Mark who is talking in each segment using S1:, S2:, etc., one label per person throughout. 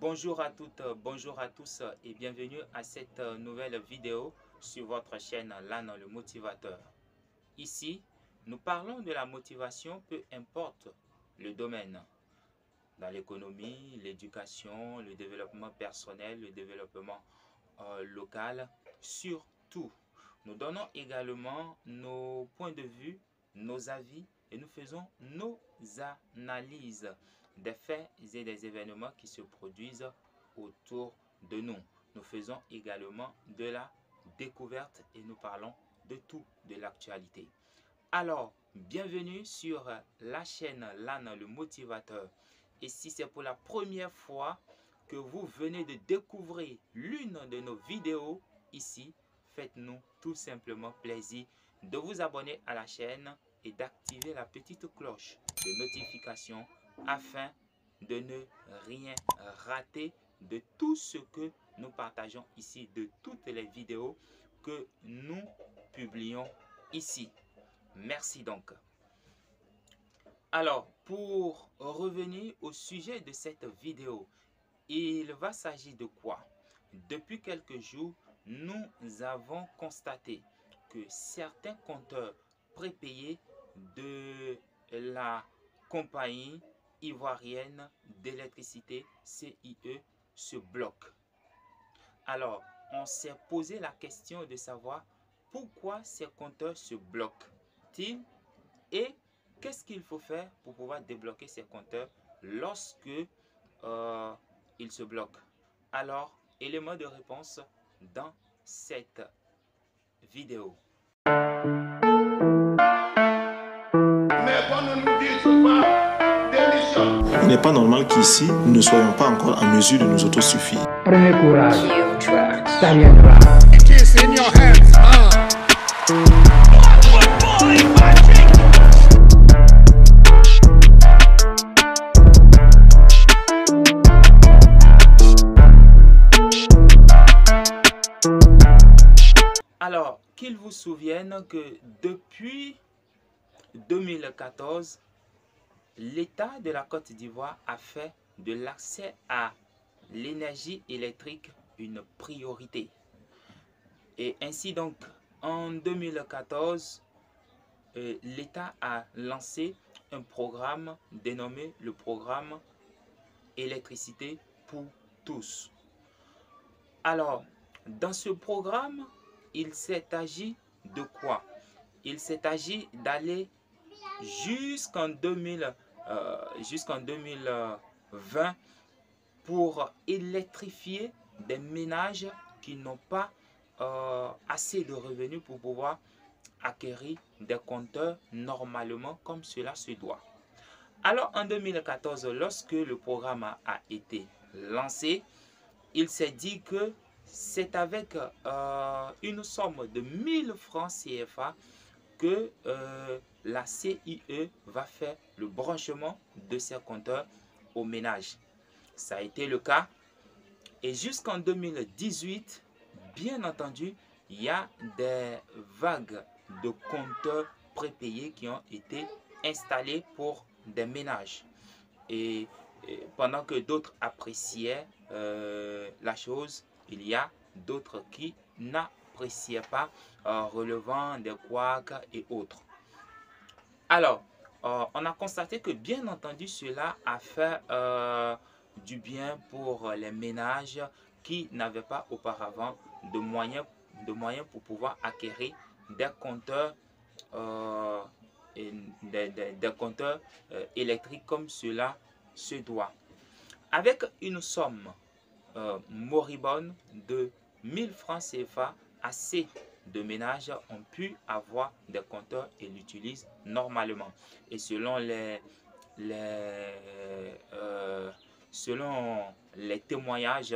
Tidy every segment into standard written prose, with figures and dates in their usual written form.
S1: Bonjour à toutes, bonjour à tous et bienvenue à cette nouvelle vidéo sur votre chaîne LAN le motivateur. Ici, nous parlons de la motivation, peu importe le domaine, dans l'économie, l'éducation, le développement personnel, le développement local, surtout. Nous donnons également nos points de vue, nos avis et nous faisons nos analyses des faits et des événements qui se produisent autour de nous. Nous faisons également de la découverte et nous parlons de tout, de l'actualité. Alors, bienvenue sur la chaîne LAN le motivateur. Et si c'est pour la première fois que vous venez de découvrir l'une de nos vidéos ici, faites-nous tout simplement plaisir de vous abonner à la chaîne et d'activer la petite cloche de notification afin de ne rien rater de tout ce que nous partageons ici, de toutes les vidéos que nous publions ici. Merci donc. Alors, pour revenir au sujet de cette vidéo, il va s'agir de quoi? Depuis quelques jours, nous avons constaté que certains compteurs prépayés de la compagnie ivoirienne d'électricité CIE se bloquent. Alors, on s'est posé la question de savoir pourquoi ces compteurs se bloquent-ils et qu'est-ce qu'il faut faire pour pouvoir débloquer ces compteurs lorsque ils se bloquent. Alors, élément de réponse dans cette vidéo.
S2: Il n'est pas normal qu'ici, nous ne soyons pas encore en mesure de nous autosuffire.
S3: Prenez courage, ça viendra.
S1: Alors, qu'il vous souvienne que depuis 2014, l'État de la Côte d'Ivoire a fait de l'accès à l'énergie électrique une priorité. Et ainsi donc, en 2014, l'État a lancé un programme dénommé le programme Électricité pour tous. Alors, dans ce programme, il s'est agi de quoi? Il s'est agi d'aller jusqu'en 2020 pour électrifier des ménages qui n'ont pas assez de revenus pour pouvoir acquérir des compteurs normalement comme cela se doit. Alors en 2014, lorsque le programme a été lancé, il s'est dit que c'est avec une somme de 1000 francs CFA que la CIE va faire le branchement de ces compteurs aux ménages. Ça a été le cas. Et jusqu'en 2018, bien entendu, il y a des vagues de compteurs prépayés qui ont été installés pour des ménages. Et pendant que d'autres appréciaient la chose, il y a d'autres qui n'appréciaient pas, relevant des couacs et autres. Alors, on a constaté que bien entendu cela a fait du bien pour les ménages qui n'avaient pas auparavant de moyens pour pouvoir acquérir des compteurs électriques comme cela se doit. Avec une somme moribonde de 1000 francs CFA, assez de ménages ont pu avoir des compteurs et l'utilisent normalement. Et selon les témoignages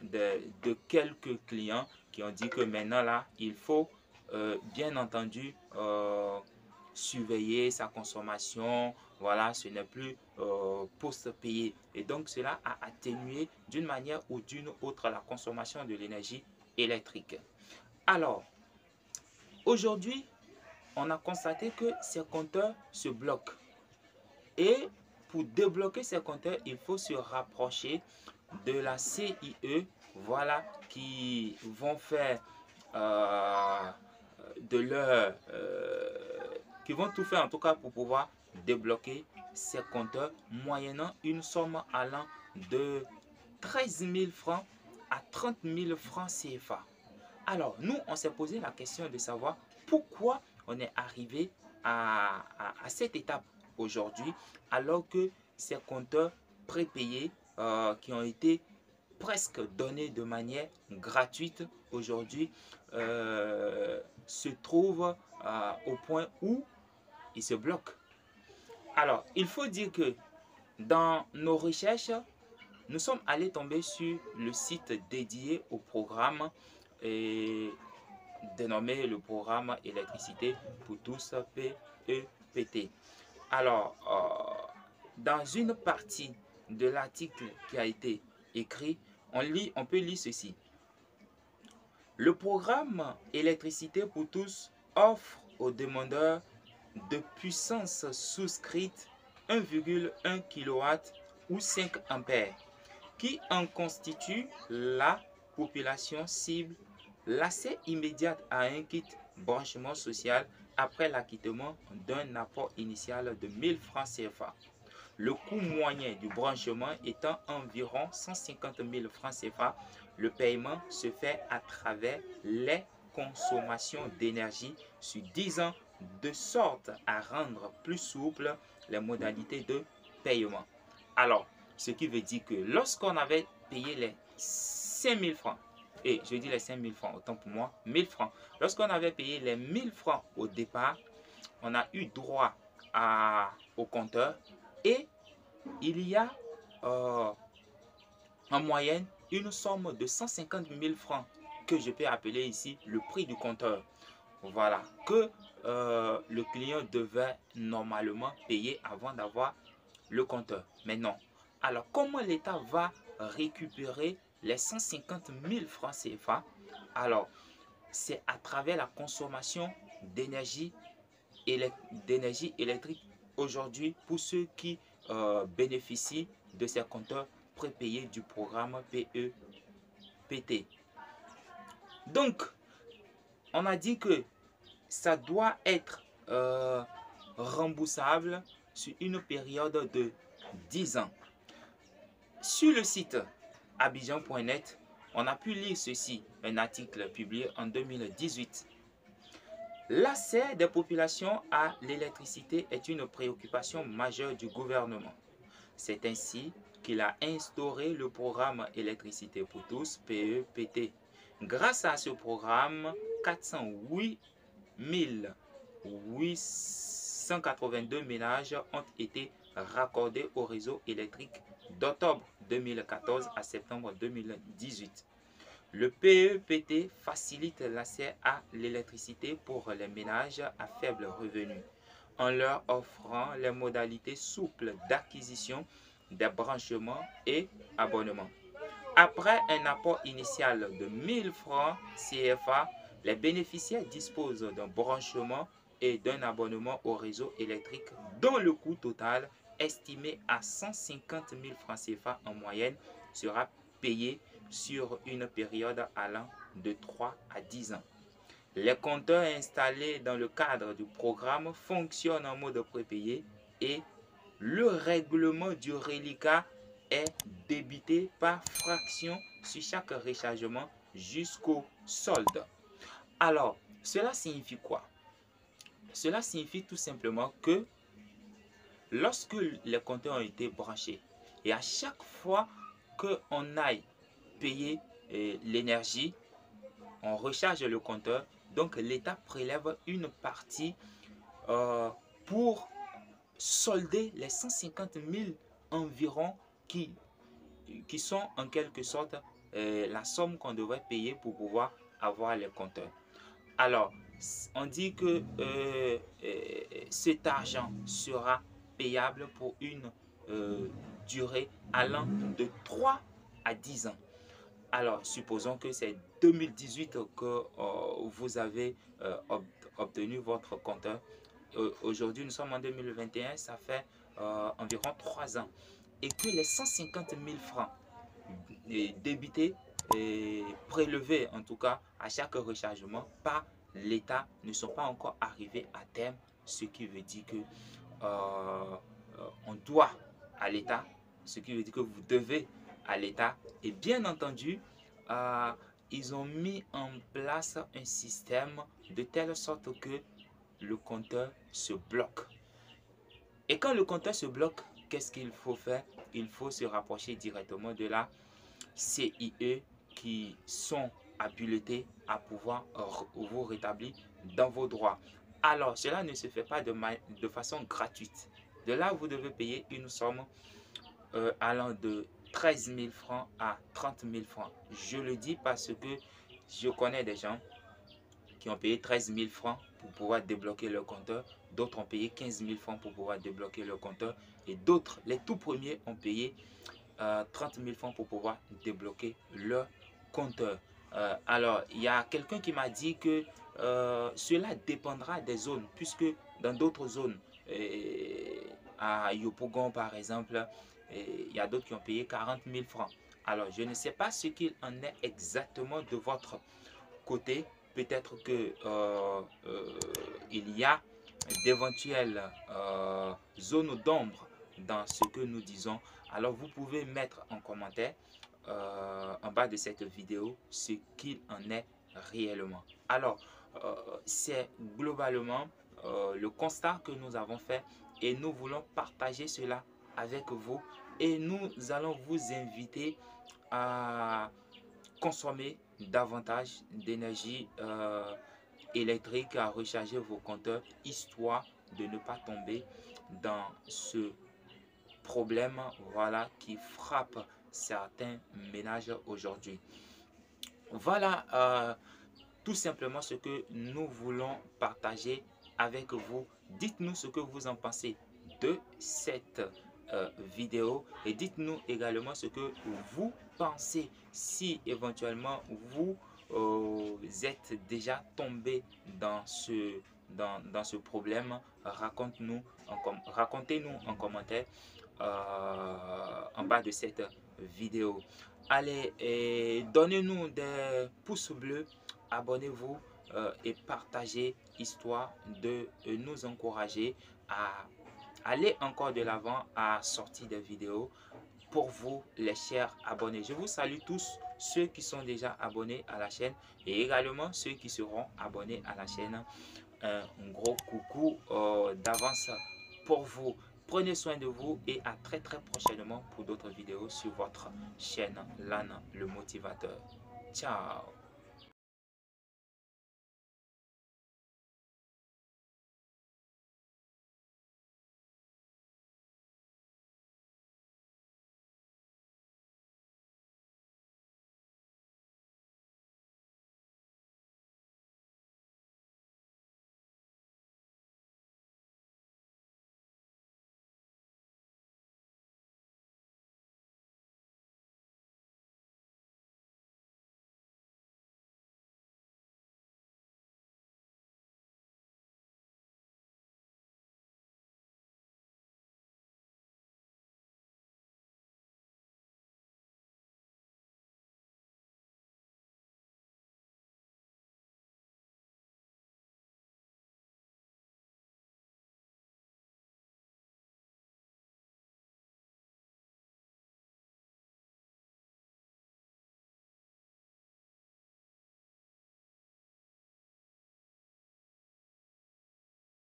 S1: de quelques clients qui ont dit que maintenant là, il faut bien entendu surveiller sa consommation. Voilà, ce n'est plus post-payé. Et donc, cela a atténué d'une manière ou d'une autre la consommation de l'énergie électrique. Alors, aujourd'hui, on a constaté que ces compteurs se bloquent. Et pour débloquer ces compteurs, il faut se rapprocher de la CIE, voilà, qui vont faire qui vont tout faire en tout cas pour pouvoir débloquer ces compteurs moyennant une somme allant de 13 000 francs à 30 000 francs CFA. Alors, nous, on s'est posé la question de savoir pourquoi on est arrivé à cette étape aujourd'hui, alors que ces compteurs prépayés qui ont été presque donnés de manière gratuite aujourd'hui se trouvent au point où ils se bloquent. Alors, il faut dire que dans nos recherches, nous sommes allés tomber sur le site dédié au programme dénommé le programme électricité pour tous PEPT. Alors, dans une partie de l'article qui a été écrit, on peut lire ceci. Le programme électricité pour tous offre aux demandeurs de puissance souscrite 1,1 kW ou 5 ampères qui en constitue la population cible, l'accès immédiat à un kit branchement social après l'acquittement d'un apport initial de 1000 francs CFA. Le coût moyen du branchement étant environ 150 000 francs CFA, le paiement se fait à travers les consommations d'énergie sur 10 ans de sorte à rendre plus souples les modalités de paiement. Alors, ce qui veut dire que lorsqu'on avait payé les 5 000 francs, et je dis les 5 000 francs, autant pour moi, 1000 francs, lorsqu'on avait payé les 1000 francs au départ, on a eu droit au compteur et il y a en moyenne une somme de 150 000 francs que je peux appeler ici le prix du compteur. Voilà, que le client devait normalement payer avant d'avoir le compteur. Mais non. Alors, comment l'État va récupérer les 150 000 francs CFA? Alors, c'est à travers la consommation d'énergie électrique aujourd'hui pour ceux qui bénéficient de ces compteurs prépayés du programme PEPT. Donc, on a dit que ça doit être remboursable sur une période de 10 ans. Sur le site abidjan.net, on a pu lire ceci, un article publié en 2018. L'accès des populations à l'électricité est une préoccupation majeure du gouvernement. C'est ainsi qu'il a instauré le programme Électricité pour tous, PEPT. Grâce à ce programme, 408 882 ménages ont été raccordés au réseau électrique d'octobre 2014 à septembre 2018. Le PEPT facilite l'accès à l'électricité pour les ménages à faible revenu, en leur offrant les modalités souples d'acquisition des branchements et abonnements. Après un apport initial de 1000 francs CFA, les bénéficiaires disposent d'un branchement et d'un abonnement au réseau électrique dont le coût total, estimé à 150 000 francs CFA en moyenne, sera payé sur une période allant de 3 à 10 ans. Les compteurs installés dans le cadre du programme fonctionnent en mode prépayé et le règlement du reliquat est débité par fraction sur chaque rechargement jusqu'au solde. Alors, cela signifie quoi? Cela signifie tout simplement que lorsque les compteurs ont été branchés et à chaque fois qu'on aille payer l'énergie, on recharge le compteur, donc l'État prélève une partie pour solder les 150 000 environ qui sont en quelque sorte la somme qu'on devrait payer pour pouvoir avoir les compteurs. Alors, on dit que cet argent sera payable pour une durée allant de 3 à 10 ans. Alors, supposons que c'est 2018 que vous avez obtenu votre compteur. Aujourd'hui, nous sommes en 2021, ça fait environ 3 ans et que les 150 000 francs débités et prélevés en tout cas à chaque rechargement par l'État ne sont pas encore arrivés à terme, ce qui veut dire que on doit à l'État, ce qui veut dire que vous devez à l'État. Et bien entendu, ils ont mis en place un système de telle sorte que le compteur se bloque. Et quand le compteur se bloque, qu'est-ce qu'il faut faire? Il faut se rapprocher directement de la CIE qui sont habilités à pouvoir vous rétablir dans vos droits. Alors, cela ne se fait pas de façon gratuite. De là, vous devez payer une somme allant de 13 000 francs à 30 000 francs. Je le dis parce que je connais des gens qui ont payé 13 000 francs pour pouvoir débloquer leur compteur. D'autres ont payé 15 000 francs pour pouvoir débloquer leur compteur. Et d'autres, les tout premiers, ont payé 30 000 francs pour pouvoir débloquer leur compteur. Alors, il y a quelqu'un qui m'a dit que cela dépendra des zones, puisque dans d'autres zones, à Yopougon par exemple, il y a d'autres qui ont payé 40 000 francs. Alors, je ne sais pas ce qu'il en est exactement de votre côté. Peut-être que il y a d'éventuelles zones d'ombre dans ce que nous disons. Alors, vous pouvez mettre en commentaire en bas de cette vidéo ce qu'il en est réellement. Alors, c'est globalement le constat que nous avons fait et nous voulons partager cela avec vous et nous allons vous inviter à consommer davantage d'énergie électrique, à recharger vos compteurs, histoire de ne pas tomber dans ce problème, voilà, qui frappe certains ménages aujourd'hui. Voilà tout simplement ce que nous voulons partager avec vous. Dites-nous ce que vous en pensez de cette vidéo et dites-nous également ce que vous pensez si éventuellement vous êtes déjà tombé dans ce problème. Racontez-nous en commentaire en bas de cette vidéo. Allez, et donnez-nous des pouces bleus, abonnez-vous et partagez, histoire de nous encourager à aller encore de l'avant, à sortir des vidéos pour vous, les chers abonnés. Je vous salue tous, ceux qui sont déjà abonnés à la chaîne et également ceux qui seront abonnés à la chaîne. Un gros coucou d'avance pour vous. Prenez soin de vous et à très prochainement pour d'autres vidéos sur votre chaîne LAN le motivateur. Ciao.